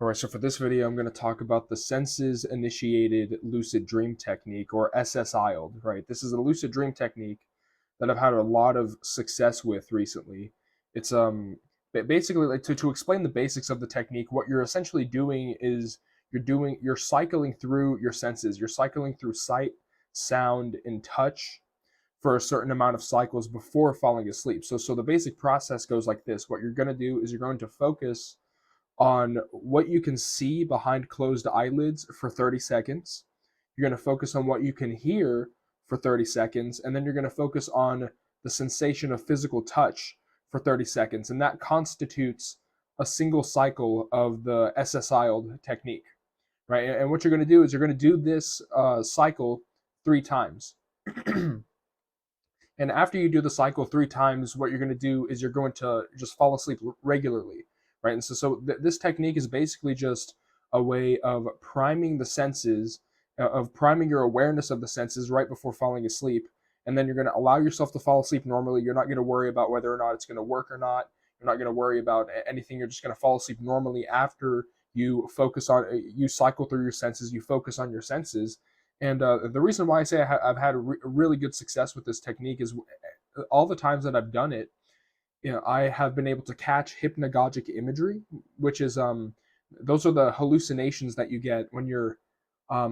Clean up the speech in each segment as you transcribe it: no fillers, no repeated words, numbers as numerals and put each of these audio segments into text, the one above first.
All right, so for this video, I'm going to talk about the Senses Initiated Lucid Dream Technique, or SSILD, right? This is a lucid dream technique that I've had a lot of success with recently. It's basically, like, to explain the basics of the technique, what you're essentially doing is you're cycling through your senses. You're cycling through sight, sound, and touch for a certain amount of cycles before falling asleep. So the basic process goes like this. What you're going to do is you're going to focus on what you can see behind closed eyelids for 30 seconds. You're going to focus on what you can hear for 30 seconds. And then you're going to focus on the sensation of physical touch for 30 seconds. And that constitutes a single cycle of the SSIL technique, right? And what you're going to do is you're going to do this cycle 3 times. And after you do the cycle 3 times, what you're going to do is you're going to just fall asleep regularly, right? And this technique is basically just a way of priming the senses, of priming your awareness of the senses right before falling asleep. And then you're going to allow yourself to fall asleep normally. You're not going to worry about whether or not it's going to work or not. You're not going to worry about anything. You're just going to fall asleep normally after you cycle through your senses, you focus on your senses. And the reason why I say I've had really good success with this technique is all the times that I've done it, I have been able to catch hypnagogic imagery, which is those are the hallucinations that you get when you're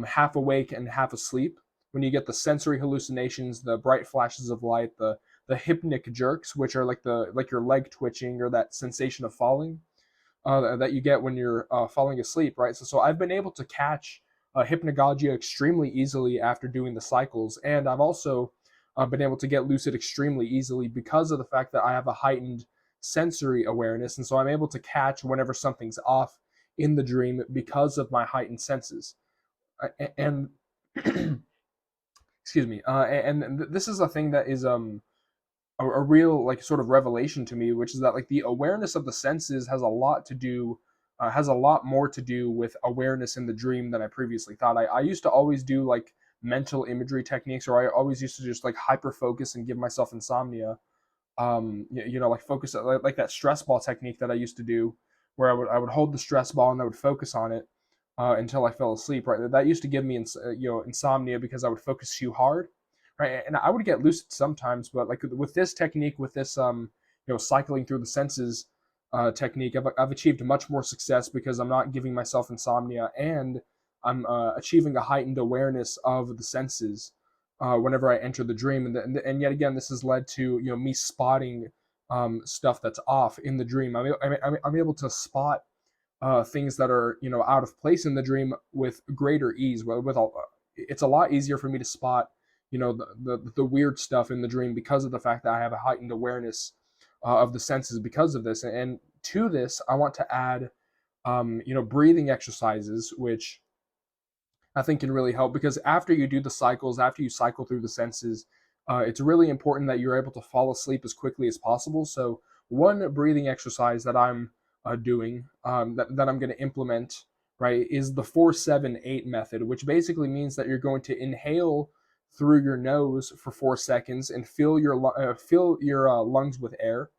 half awake and half asleep. When you get the sensory hallucinations, the bright flashes of light, the hypnic jerks, which are like your leg twitching or that sensation of falling that you get when you're falling asleep, right? So I've been able to catch hypnagogia extremely easily after doing the cycles, and I've also been able to get lucid extremely easily because of the fact that I have a heightened sensory awareness, and so I'm able to catch whenever something's off in the dream because of my heightened senses. And excuse me, and this is a thing that is a real like sort of revelation to me, which is that like the awareness of the senses has a lot more to do with awareness in the dream than I previously thought. I used to always do like mental imagery techniques, or I always used to just like hyper focus and give myself insomnia. Like focus like that stress ball technique that I used to do, where I would hold the stress ball and I would focus on it until I fell asleep. Right, that used to give me insomnia because I would focus too hard. Right, and I would get lucid sometimes, but like with this technique, with this cycling through the senses technique, I've achieved much more success because I'm not giving myself insomnia, and I'm achieving a heightened awareness of the senses whenever I enter the dream. And yet again, this has led to me spotting stuff that's off in the dream. I'm able to spot things that are out of place in the dream with greater ease. It's a lot easier for me to spot the weird stuff in the dream because of the fact that I have a heightened awareness of the senses because of this. And to this, I want to add, breathing exercises, which I think can really help because after you do the cycles, after you cycle through the senses, it's really important that you're able to fall asleep as quickly as possible. So one breathing exercise that I'm doing, that I'm going to implement, right, is the 4-7-8 method, which basically means that you're going to inhale through your nose for 4 seconds and fill your lungs with air.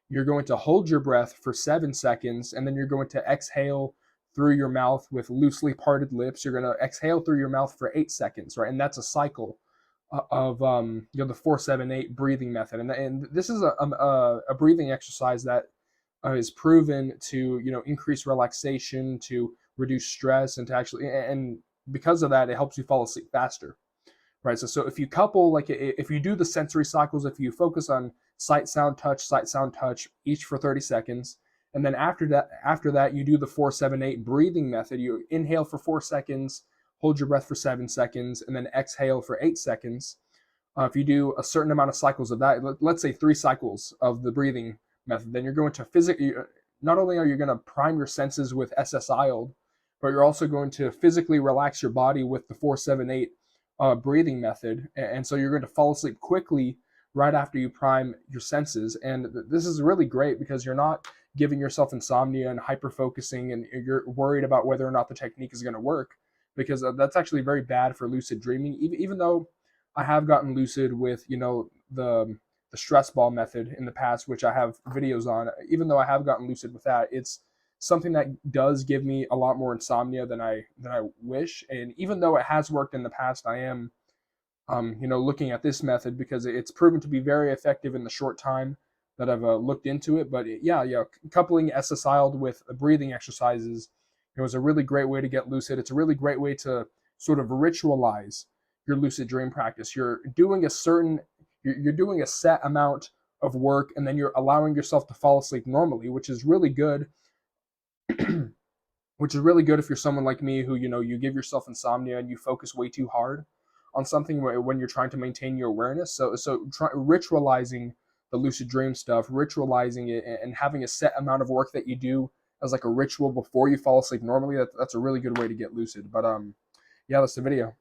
You're going to hold your breath for 7 seconds, and then you're going to exhale through your mouth with loosely parted lips. You're going to exhale through your mouth for 8 seconds, right? And that's a cycle of the 4-7-8 breathing method. And this is a breathing exercise that is proven to increase relaxation, to reduce stress, and to actually, and because of that, it helps you fall asleep faster. Right, so if you couple, like if you do the sensory cycles, if you focus on sight, sound, touch, each for 30 seconds, and then after that you do the 4-7-8 breathing method. You inhale for 4 seconds, hold your breath for 7 seconds, and then exhale for 8 seconds. If you do a certain amount of cycles of that, let's say 3 cycles of the breathing method, then you're going to physically, not only are you going to prime your senses with SSIL, but you're also going to physically relax your body with the 4-7-8 breathing method, and so you're going to fall asleep quickly right after you prime your senses. And this is really great because you're not giving yourself insomnia and hyper focusing, and you're worried about whether or not the technique is going to work, because that's actually very bad for lucid dreaming. Even though I have gotten lucid with the stress ball method in the past, which I have videos on, even though I have gotten lucid with that, it's something that does give me a lot more insomnia than I wish. And even though it has worked in the past, I am looking at this method because it's proven to be very effective in the short time that I've looked into it. But yeah, coupling SSILD with breathing exercises, it was a really great way to get lucid. It's a really great way to sort of ritualize your lucid dream practice. You're doing a set amount of work, and then you're allowing yourself to fall asleep normally, which is really good. Which is really good if you're someone like me who, you give yourself insomnia and you focus way too hard on something when you're trying to maintain your awareness. Ritualizing the lucid dream stuff, ritualizing it, and having a set amount of work that you do as like a ritual before you fall asleep normally, that's a really good way to get lucid. But yeah, that's the video.